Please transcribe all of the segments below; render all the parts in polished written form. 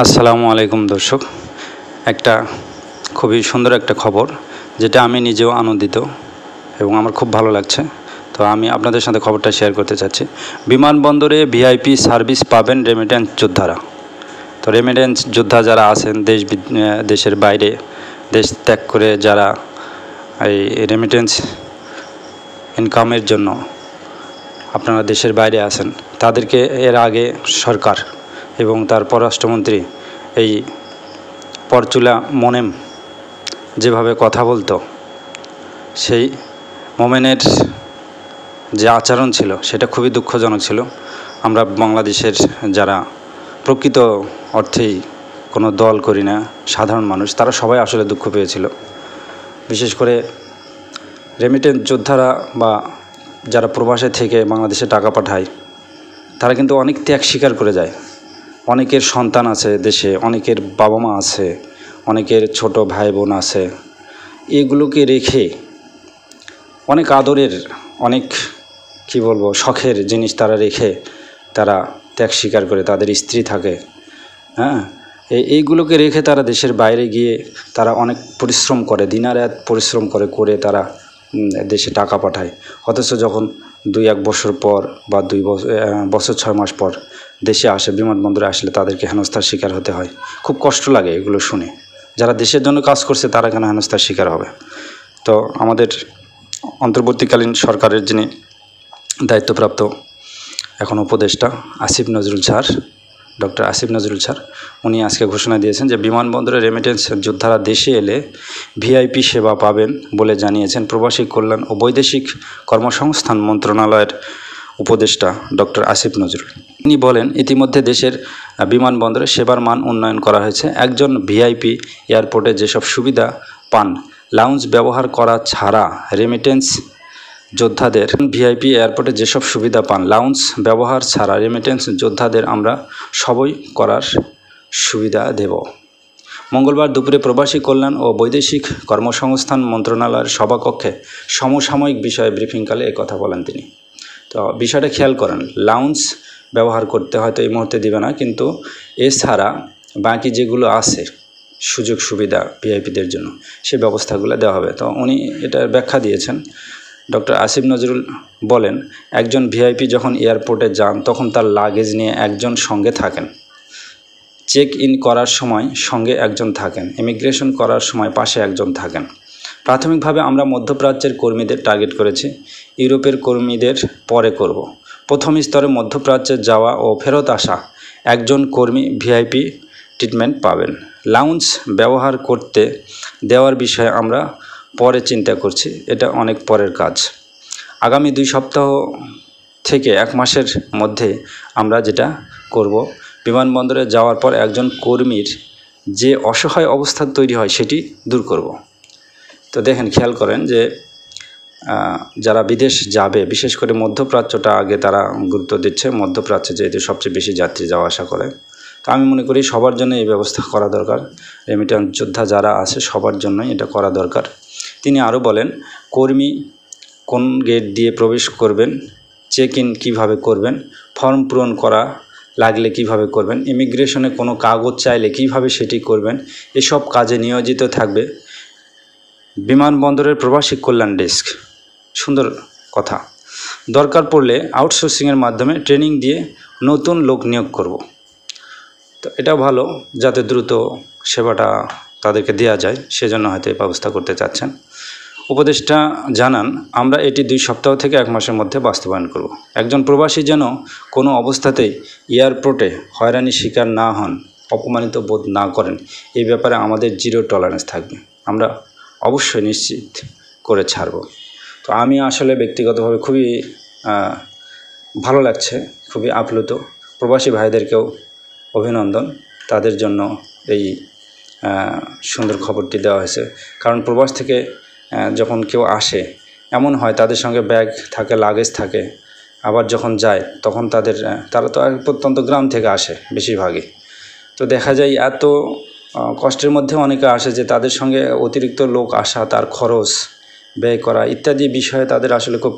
আসসালামু আলাইকুম দর্শক, একটা খুবই সুন্দর একটা খবর যেটা আমি নিজেও আনন্দিত এবং আমার খুব ভালো লাগছে। তো আমি আপনাদের সাথে খবরটা শেয়ার করতে চাচ্ছি। বিমানবন্দরে ভিআইপি সার্ভিস পাবেন রেমিটেন্স যোদ্ধারা। তো রেমিটেন্স যোদ্ধা যারা আছেন দেশের বাইরে দেশ ত্যাগ করে যারা এই রেমিটেন্স ইনকামের জন্য আপনারা দেশের বাইরে আছেন, তাদেরকে এর আগে সরকার এবং তার পররাষ্ট্রমন্ত্রী এই পরচুলা মোমেন যেভাবে কথা বলতো, সেই মোমেনের যে আচরণ ছিল সেটা খুবই দুঃখজনক ছিল। আমরা বাংলাদেশের যারা প্রকৃত অর্থেই কোনো দল করি না, সাধারণ মানুষ, তারা সবাই আসলে দুঃখ পেয়েছিল। বিশেষ করে রেমিটেন্স যোদ্ধারা বা যারা প্রবাসে থেকে বাংলাদেশে টাকা পাঠায়, তারা কিন্তু অনেক ত্যাগ স্বীকার করে যায়। অনেকের সন্তান আছে দেশে, অনেকের বাবা মা আছে, অনেকের ছোট ভাই বোন আছে। এগুলোকে রেখে অনেক আদরের, অনেক শখের জিনিস তারা রেখে তারা ত্যাগ স্বীকার করে, তাদের স্ত্রী থাকে, এইগুলোকে রেখে তারা দেশের বাইরে গিয়ে তারা অনেক পরিশ্রম করে, দিনারাত পরিশ্রম করে তারা দেশে টাকা পাঠায়। অথচ যখন 2-1 বছর পর বা 2 বছর 6 মাস পর দেশে আসে, বিমানবন্দরে আসলে তাদেরকে হেনস্থার শিকার হতে হয়। খুব কষ্ট লাগে এগুলো শুনে। যারা দেশের জন্য কাজ করছে তারা কেন হেনস্থার শিকার হবে? তো আমাদের অন্তর্বর্তীকালীন সরকারের যিনি দায়িত্বপ্রাপ্ত এখন উপদেষ্টা Asif Nazrul sir, doctor Asif Nazrul sir, উনি আজকে ঘোষণা দিয়েছেন যে বিমানবন্দরে রেমিটেন্স যোদ্ধারা দেশে এলে ভিআইপি সেবা পাবেন বলে জানিয়েছেন প্রবাসী কল্যাণ ও বৈদেশিক কর্মসংস্থান মন্ত্রণালয়ের উপদেষ্টা ডক্টর আসিফ নজরুল। তিনি বলেন, ইতিমধ্যে দেশের বিমানবন্দরে সেবার মান উন্নয়ন করা হয়েছে। একজন ভিআইপি এয়ারপোর্টে যেসব সুবিধা পান, লাউঞ্জ ব্যবহার করা ছাড়া রেমিটেন্স যোদ্ধাদের ভিআইপি এয়ারপোর্টে যেসব সুবিধা পান, লাউঞ্জ ব্যবহার ছাড়া রেমিটেন্স যোদ্ধাদের আমরা সবই করার সুবিধা দেব। মঙ্গলবার দুপুরে প্রবাসী কল্যাণ ও বৈদেশিক কর্মসংস্থান মন্ত্রণালয়ের সভাকক্ষে সমসাময়িক বিষয়ে ব্রিফিংকালে কথা বলেন তিনি। তো বিষয়টা খেয়াল করেন, লাউঞ্জ ব্যবহার করতে হয়তো এই মুহূর্তে দিবে না, কিন্তু এছাড়া বাকি যেগুলো আছে সুযোগ সুবিধা ভিআইপিদের জন্য, সে ব্যবস্থাগুলো দেওয়া হবে। তো উনি এটার ব্যাখ্যা দিয়েছেন। ডক্টর আসিফ নজরুল বলেন, একজন ভিআইপি যখন এয়ারপোর্টে যান তখন তার লাগেজ নিয়ে একজন সঙ্গে থাকেন, চেক ইন করার সময় সঙ্গে একজন থাকেন, ইমিগ্রেশন করার সময় পাশে একজন থাকেন। প্রাথমিকভাবে আমরা মধ্যপ্রাচ্যের কর্মীদের টার্গেট করেছি, ইউরোপের কর্মীদের পরে করব। প্রথম স্তরে মধ্যপ্রাচ্যে যাওয়া ও ফেরত আসা একজন কর্মী ভিআইপি ট্রিটমেন্ট পাবেন। লাউঞ্জ ব্যবহার করতে দেওয়ার বিষয়ে আমরা পরে চিন্তা করছি, এটা অনেক পরের কাজ। আগামী 2 সপ্তাহ থেকে 1 মাসের মধ্যে আমরা যেটা করব, বিমানবন্দরে যাওয়ার পর একজন কর্মীর যে অসহায় অবস্থা তৈরি হয় সেটি দূর করব। তো দেখেন, খেয়াল করেন যে যারা বিদেশ যাবে, বিশেষ করে মধ্যপ্রাচ্যটা আগে তারা গুরুত্ব দিচ্ছে, মধ্যপ্রাচ্যে যেহেতু সবচেয়ে বেশি যাত্রী যাওয়া আসা করে। তো আমি মনে করি সবার জন্য এই ব্যবস্থা করা দরকার। রেমিটেন্স যোদ্ধা যারা আছে সবার জন্যই এটা করা দরকার। তিনি আরও বলেন, কর্মী কোন গেট দিয়ে প্রবেশ করবেন, চেক ইন কীভাবে করবেন, ফর্ম পূরণ করা লাগলে কিভাবে করবেন, ইমিগ্রেশনে কোনো কাগজ চাইলে কিভাবে সেটি করবেন, এসব কাজে নিয়োজিত থাকবে বিমানবন্দরের প্রবাসী কল্যাণ ডেস্ক। সুন্দর কথা। দরকার পড়লে আউটসোর্সিংয়ের মাধ্যমে ট্রেনিং দিয়ে নতুন লোক নিয়োগ করব। তো এটা ভালো, যাতে দ্রুত সেবাটা তাদেরকে দেওয়া যায়, সেজন্য হয়তো এই ব্যবস্থা করতে চাচ্ছেন। উপদেষ্টা জানান, আমরা এটি 2 সপ্তাহ থেকে 1 মাসের মধ্যে বাস্তবায়ন করব। একজন প্রবাসী যেন কোনো অবস্থাতেই এয়ারপোর্টে হয়রানির শিকার না হন, অপমানিত বোধ না করেন, এই ব্যাপারে আমাদের 0 টলারেন্স থাকবে। আমরা অবশ্যই নিশ্চিত করে ছাড়ব। তো আমি আসলে ব্যক্তিগতভাবে খুবই ভালো লাগছে, খুবই আপ্লুত। প্রবাসী ভাইদেরকেও অভিনন্দন, তাদের জন্য এই সুন্দর খবরটি দেওয়া হয়েছে। কারণ প্রবাস থেকে যখন কেউ আসে, এমন হয় তাদের সঙ্গে ব্যাগ থাকে, লাগেজ থাকে, আবার যখন যায় তখন তারা তো প্রত্যন্ত গ্রাম থেকে আসে বেশিরভাগই। তো দেখা যায় এত কষ্টের মধ্যে অনেকে আসে যে তাদের সঙ্গে অতিরিক্ত লোক আসা, তার খরচ ব্যয় করা ইত্যাদি বিষয়ে তাদের আসলে খুব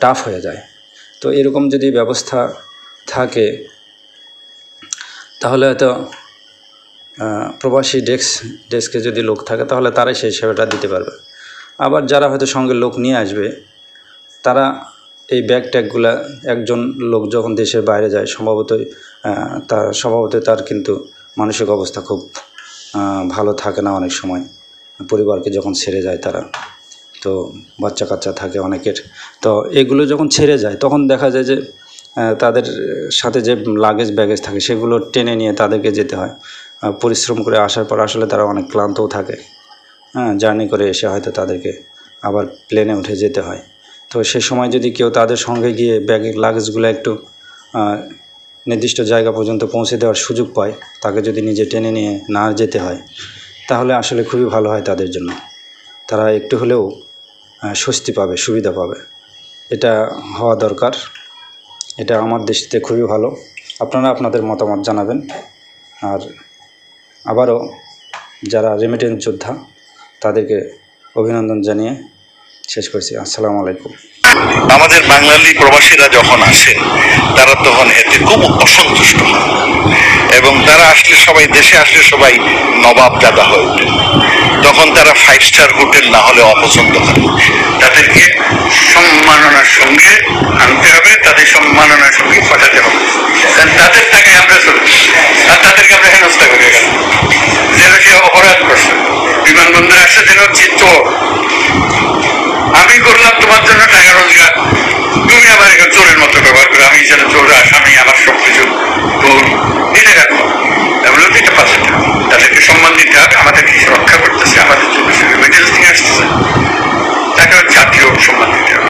টাফ হয়ে যায়। তো এরকম যদি ব্যবস্থা থাকে তাহলে হয়তো প্রবাসী ডেস্কে যদি লোক থাকে তাহলে তারাই সেই সেবাটা দিতে পারবে। আবার যারা হয়তো সঙ্গে লোক নিয়ে আসবে তারা এই ব্যাগ ট্যাগগুলা একজন লোক যখন দেশের বাইরে যায় স্বভাবতই তার কিন্তু মানসিক অবস্থা খুব ভালো থাকে না অনেক সময়। পরিবারকে যখন ছেড়ে যায় তারা, তো বাচ্চা কাচ্চা থাকে অনেকের, তো এগুলো যখন ছেড়ে যায় তখন দেখা যায় যে তাদের সাথে যে ব্যাগেজ থাকে সেগুলো টেনে নিয়ে তাদেরকে যেতে হয়। পরিশ্রম করে আসার পর আসলে তারা অনেক ক্লান্তও থাকে, জার্নি করে এসে হয়তো তাদেরকে আবার প্লেনে উঠে যেতে হয়। তো সে সময় যদি কেউ তাদের সঙ্গে গিয়ে লাগেজগুলো একটু নির্দিষ্ট জায়গা পর্যন্ত পৌঁছে দেওয়ার সুযোগ পায়, তাকে যদি নিজে টেনে নিয়ে না যেতে হয় তাহলে আসলে খুবই ভালো হয় তাদের জন্য। তারা একটু হলেও স্বস্তি পাবে, সুবিধা পাবে। এটা হওয়া দরকার। এটা আমার দৃষ্টিতে খুবই ভালো। আপনারা আপনাদের মতামত জানাবেন। আর আবারও যারা রেমিটেন্স যোদ্ধা তাদেরকে অভিনন্দন জানিয়ে শেষ করছি। আসসালামু আলাইকুম। আমাদের বাঙালি প্রবাসীরা যখন আসে তারা তখন এতে খুব অসন্তুষ্ট হয় এবং তারা দেশে আসলে সবাই নবাব দাদা হয়ে ওঠে। তখন তারা 5 স্টার হোটেল না হলে অপছন্দ করে। তাদেরকে সম্মাননার সঙ্গে আনতে হবে, তাদের সম্মাননার সঙ্গে পাঠাতে হবে। তাদের টাকায় আমরা চলি আর তাদেরকে আমরা হেনস্থা করে গেলাম যেন সে অপরাধ করছে। বিমানবন্দরে আসছে যেন চিত্ত আমি করলাম তোমার জন্য টাকা রোজগার,